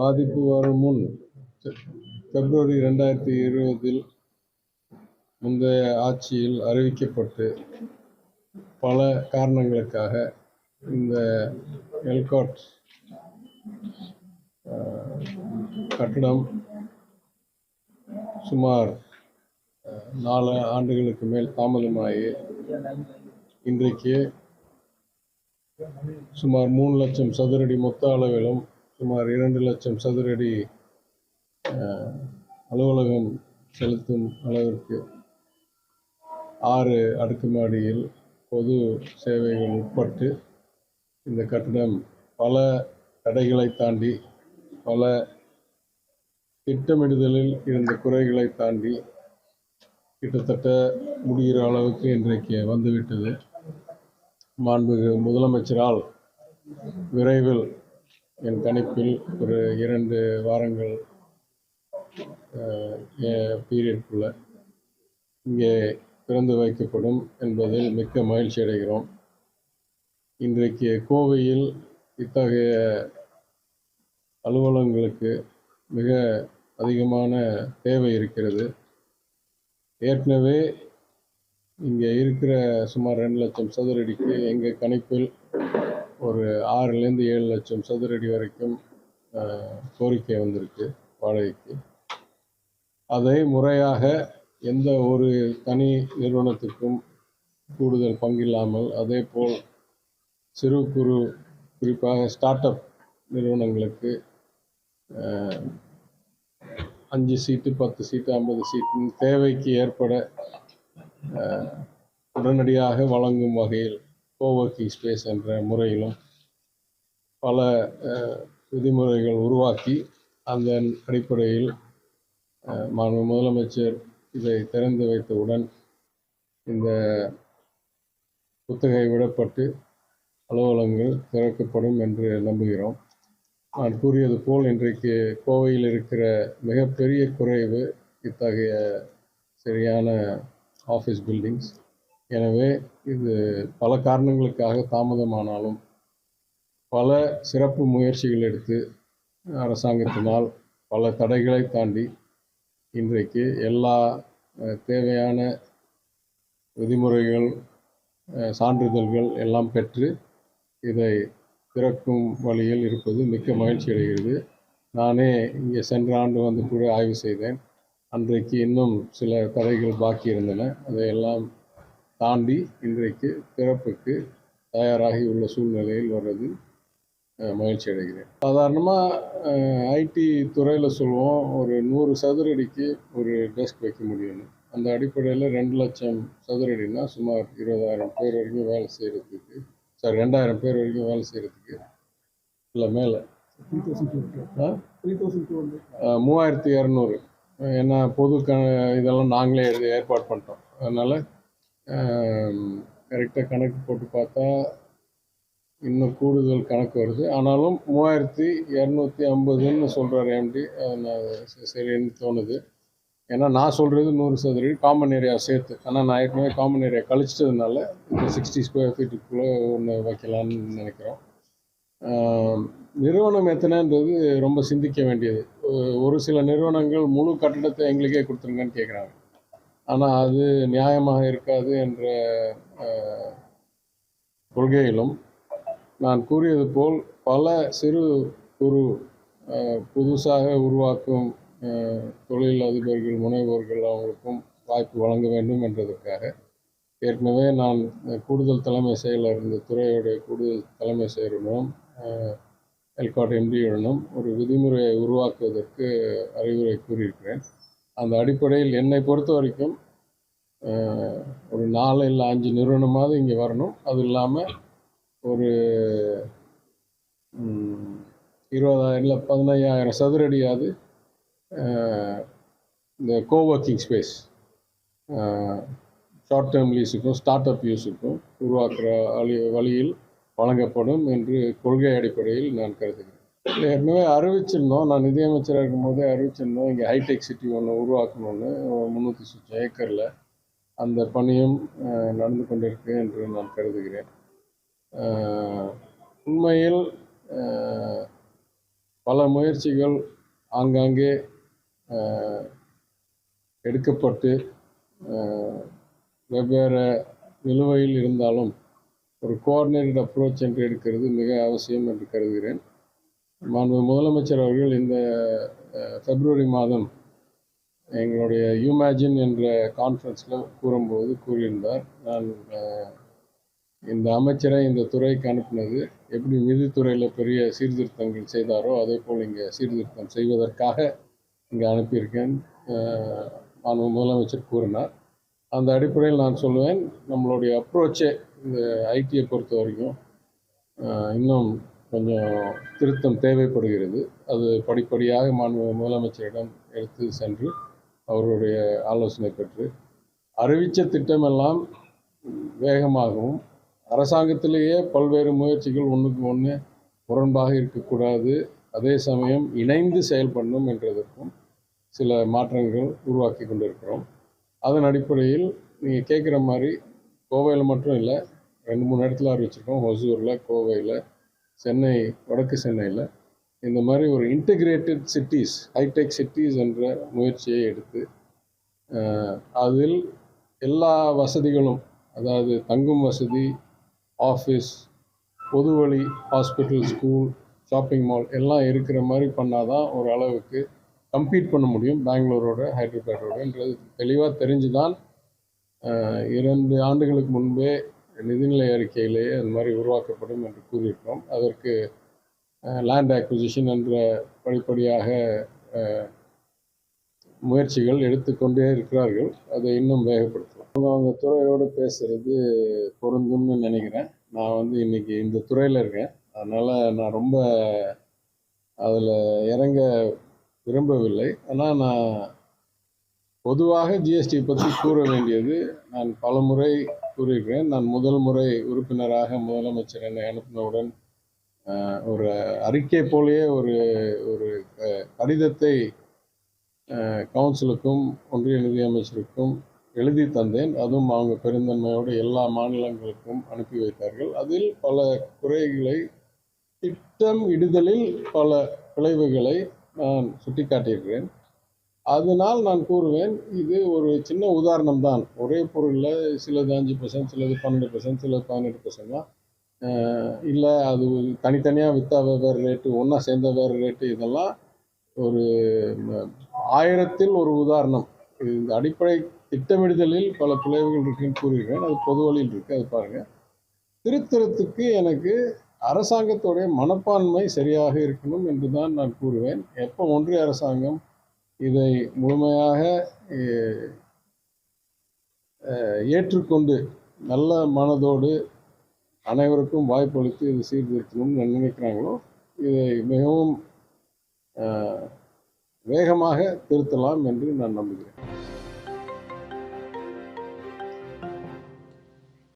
பாதிப்பு வரும் முன் பிப்ரவரி 2020 முந்தைய ஆட்சியில் அறிவிக்கப்பட்டு பல காரணங்களுக்காக இந்த எல்காட் கட்டடம் சுமார் 4 ஆண்டுகளுக்கு மேல் தாமதமாகி இன்றைக்கு சுமார் 3 லட்சம் சதுரடி மொத்த அளவிலும் சுமார் 2 லட்சம் சதுரடி அலுவலகம் செலுத்தும் அளவிற்கு 6 அடுக்குமாடியில் பொது சேவைகள் உட்பட்டு இந்த கட்டடம் பல தடைகளை தாண்டி பல திட்டமிடுதலில் இருந்த குறைகளை தாண்டி கிட்டத்தட்ட முடிகிற அளவுக்கு இன்றைக்கு வந்துவிட்டது. மாண்புமிகு முதலமைச்சரால் விரைவில் என் கணிப்பில் ஒரு 2 வாரங்கள் பீரியட்குள்ள இங்கே திறந்து வைக்கப்படும் என்பதில் மிக்க மகிழ்ச்சி அடைகிறோம். இன்றைக்கு கோவையில் இத்தகைய அலுவலகங்களுக்கு மிக அதிகமான தேவை இருக்கிறது. ஏற்கனவே இங்கே இருக்கிற சுமார் 2 லட்சம் சதுரடிக்கு எங்கள் கணிப்பில் ஒரு 6லேருந்து 7 லட்சம் சதுரடி வரைக்கும் கோரிக்கை வந்திருக்கு வாடகைக்கு. அதை முறையாக எந்த ஒரு தனி நிறுவனத்துக்கும் கூடுதல் பங்கில்லாமல், அதே போல் சிறு குறு குறிப்பாக ஸ்டார்ட் அப் நிறுவனங்களுக்கு 5 சீட்டு 10 சீட்டு 50 சீட்டு தேவைக்கு ஏற்பட உடனடியாக வழங்கும் வகையில் கோவர்க்கிங் ஸ்பேஸ் என்ற முறையிலும் பல விதிமுறைகள் உருவாக்கி அதன் அடிப்படையில் மாண்பு முதலமைச்சர் இதை திறந்து வைத்தவுடன் இந்த குத்தகை விடப்பட்டு அலுவலகங்கள் திறக்கப்படும் என்று நம்புகிறோம். நான் கூறியது போல் இன்றைக்கு கோவையில் இருக்கிற மிகப்பெரிய குறைவு இத்தகைய சரியான ஆஃபீஸ் பில்டிங்ஸ். எனவே இது பல காரணங்களுக்காக தாமதமானாலும் பல சிறப்பு முயற்சிகள் எடுத்து அரசாங்கத்தினால் பல தடைகளை தாண்டி இன்றைக்கு எல்லா தேவையான விதிமுறைகள் சான்றிதழ்கள் எல்லாம் பெற்று இதை திறக்கும் வழியில் இருப்பது மிக்க மகிழ்ச்சி அடைகிறது. நானே இங்கே சென்ற ஆண்டு வந்து கூட ஆய்வு செய்தேன். அன்றைக்கு இன்னும் சில தடைகள் பாக்கி இருந்தன. அதையெல்லாம் தாண்டி இன்றைக்கு திறப்புக்கு தயாராகி உள்ள சூழ்நிலையில் வர்றது மகிழ்ச்சி அடைகிறேன். சாதாரணமாக ஐடி துறையில் சொல்லுவோம், ஒரு 100 சதுரடிக்கு ஒரு டெஸ்க் வைக்க முடியும்னு. அந்த அடிப்படையில் 2 லட்சம் சதுரடினா சுமார் 20,000 பேர் வரைக்கும் வேலை செய்கிறதுக்கு, 2,000 பேர் வரைக்கும் வேலை செய்கிறதுக்கு இல்லை மேலே 3,200. ஏன்னா பொது இதெல்லாம் நாங்களே ஏற்பாடு பண்ணிட்டோம். அதனால் கரெக்டாக கணக்கு போட்டு பார்த்தா இன்னும் கூடுதல் கணக்கு வருது. ஆனாலும் 3,250ன்னு சொல்கிறார் எம்டி. நான் சரின்னு தோணுது. ஏன்னா நான் சொல்கிறது 100 சதுரடி காமன் ஏரியா சேர்த்து. ஆனால் நான் ஏற்கனவே காமன் ஏரியா கழிச்சிட்டதுனால இப்போ 60 ஸ்கொயர் ஃபீட்டுக்குள்ளே ஒன்று வைக்கலான்னு நினைக்கிறோம். நிறுவனம் எத்தனைன்றது ரொம்ப சிந்திக்க வேண்டியது. ஒரு சில நிறுவனங்கள் முழு கட்டடத்தை எங்களுக்கே கொடுத்துருங்கன்னு கேட்குறாங்க. ஆனால் அது நியாயமாக இருக்காது என்ற கொள்கையிலும் நான் கூறியது போல் பல சிறு குறு புதுசாக உருவாக்கும் தொழில் அதிபர்கள் முனைவோர்கள் அவங்களுக்கும் வாய்ப்பு வழங்க வேண்டும் என்றதற்காக ஏற்கனவே நான் கூடுதல் தலைமை செயலர் இந்த துறையுடைய கூடுதல் தலைமை செயலருடனும் எல்காட் எம்டியுடனும் ஒரு விதிமுறையை உருவாக்குவதற்கு அறிவுரை கூறியிருக்கிறேன். அந்த அடிப்படையில் என்னை பொறுத்த வரைக்கும் ஒரு 4 இல்லை 5 நிறுவனமாவது இங்கே வரணும். அது இல்லாமல் ஒரு 20,000 இல்லை 15,000 சதுரடியாவது இந்த கோவர்க்கிங் ஸ்பேஸ் ஷார்ட் டேர்ம் லீஸுக்கும் ஸ்டார்ட் அப் யூஸுக்கும் உருவாக்குற வழியில் வழங்கப்படும் என்று கொள்கை அடிப்படையில் நான் கருதுகிறேன். ஏற்கனவே அறிவிச்சிருந்தோம். நான் நிதியமைச்சராக இருக்கும்போதே அறிவிச்சிருந்தோம், இங்கே ஹைடெக் சிட்டி ஒன்று உருவாக்கணும்னு 300 சுற்று ஏக்கரில். அந்த பணியும் நடந்து கொண்டிருக்கு என்று நான் கருதுகிறேன். உண்மையில் பல முயற்சிகள் ஆங்காங்கே எடுக்கப்பட்டு வெவ்வேறு நிலுவையில் இருந்தாலும் ஒரு கோஆர்டினேட்டட் அப்ரோச் என்று எடுக்கிறது மிக அவசியம் என்று கருதுகிறேன். மாண்பு முதலமைச்சர் அவர்கள் இந்த பிப்ரவரி மாதம் எங்களுடைய யூமேஜின் என்ற கான்ஃபரன்ஸில் கூறியிருந்தார், நான் இந்த அமைச்சரை இந்த துறைக்கு அனுப்பினது எப்படி நிதித்துறையில் பெரிய சீர்திருத்தங்கள் செய்தாரோ அதே போல் இங்கே சீர்திருத்தம் செய்வதற்காக இங்கே அனுப்பியிருக்கேன் மாண்பு முதலமைச்சர் கூறினார். அந்த அடிப்படையில் நான் சொல்லுவேன், நம்மளுடைய அப்ரோச்சே இந்த ஐடியை பொறுத்த வரைக்கும் இன்னும் கொஞ்சம் திருத்தம் தேவைப்படுகிறது. அது படிப்படியாக மாண்பு முதலமைச்சரிடம் எடுத்து சென்று அவருடைய ஆலோசனை பெற்று அறிவித்த திட்டமெல்லாம் வேகமாகவும் அரசாங்கத்திலேயே பல்வேறு முயற்சிகள் ஒன்றுக்கு ஒன்று முரண்பாக இருக்கக்கூடாது, அதே சமயம் இணைந்து செயல்படணும் என்றதற்கும் சில மாற்றங்கள் உருவாக்கி கொண்டிருக்கிறோம். அதன் அடிப்படையில் நீங்கள் கேட்குற மாதிரி கோவையில் மட்டும் இல்லை, 2-3 இடத்துல அறிவிச்சிருக்கோம். ஒசூரில், கோவையில், சென்னை, வடக்கு சென்னையில் இந்த மாதிரி ஒரு இன்டகிரேட்டட் சிட்டிஸ், ஹைடெக் சிட்டிஸ் என்ற முயற்சியை எடுத்து அதில் எல்லா வசதிகளும், அதாவது தங்கும் வசதி, ஆஃபீஸ், பொது வழி, ஹாஸ்பிட்டல், ஸ்கூல், ஷாப்பிங் மால் எல்லாம் இருக்கிற மாதிரி பண்ணால் தான் ஒரு அளவுக்கு கம்பீட் பண்ண முடியும் பெங்களூரோட, ஹைதராபாடோடன்றது தெளிவாக தெரிஞ்சு தான் 2 ஆண்டுகளுக்கு முன்பே நிதிநிலை அறிக்கையிலேயே அந்த மாதிரி உருவாக்கப்படும் என்று கூறியிருக்கிறோம். அதற்கு லேண்ட் அக்விசிஷன் என்ற படிப்படியாக முயற்சிகள் எடுத்துக்கொண்டே இருக்கிறார்கள். அதை இன்னும் வேகப்படுத்தலாம். அவங்க துறையோடு பேசுகிறது பொருந்தும்னு நினைக்கிறேன். நான் இன்றைக்கி இந்த துறையில் இருக்கேன், அதனால் நான் ரொம்ப அதில் இறங்க விரும்பவில்லை. ஆனால் நான் பொதுவாக ஜிஎஸ்டி பற்றி கூற வேண்டியது நான் பல முறை கூறியிருக்கிறேன். நான் முதல் முறை உறுப்பினராக முதலமைச்சர் என்னை அனுப்பினவுடன் ஒரு அறிக்கை போலேயே ஒரு ஒரு கடிதத்தை கவுன்சிலுக்கும் ஒன்றிய நிதியமைச்சருக்கும் எழுதி தந்தேன். அதுவும் அவங்க பெருந்தன்மையோடு எல்லா மாநிலங்களுக்கும் அனுப்பி வைத்தார்கள். அதில் பல குறைகளை, திட்டம் இடுதலில் பல விளைவுகளை நான் சுட்டிக்காட்டியிருக்கிறேன். அதனால் நான் கூறுவேன், இது ஒரு சின்ன உதாரணம் தான். ஒரே பொருளில் சிலது 5%, சிலது 12%, சிலது 18% தான். இல்லை அது தனித்தனியாக விற்றா வேறு ரேட்டு, ஒன்றா சேர்ந்த வேறு ரேட்டு, இதெல்லாம் ஒரு 1000ல் ஒரு உதாரணம். இந்த அடிப்படை திட்டமிடுதலில் பல பிழைவுகள் இருக்குன்னு கூறுகிறேன். அது பொது வழியில் இருக்குது, அது பாருங்கள். திருத்தறத்துக்கு எனக்கு அரசாங்கத்துடைய மனப்பான்மை சரியாக இருக்கணும் என்று தான் நான் கூறுவேன். எப்போ ஒன்றிய அரசாங்கம் இதை முழுமையாக ஏற்றுக்கொண்டு நல்ல மனதோடு அனைவருக்கும் வாய்ப்பளித்து இது சீர்திருத்தணும்னு நினைக்கிறாங்களோ, இதை மிகவும் வேகமாக திருத்தலாம் என்று நான் நம்புகிறேன்.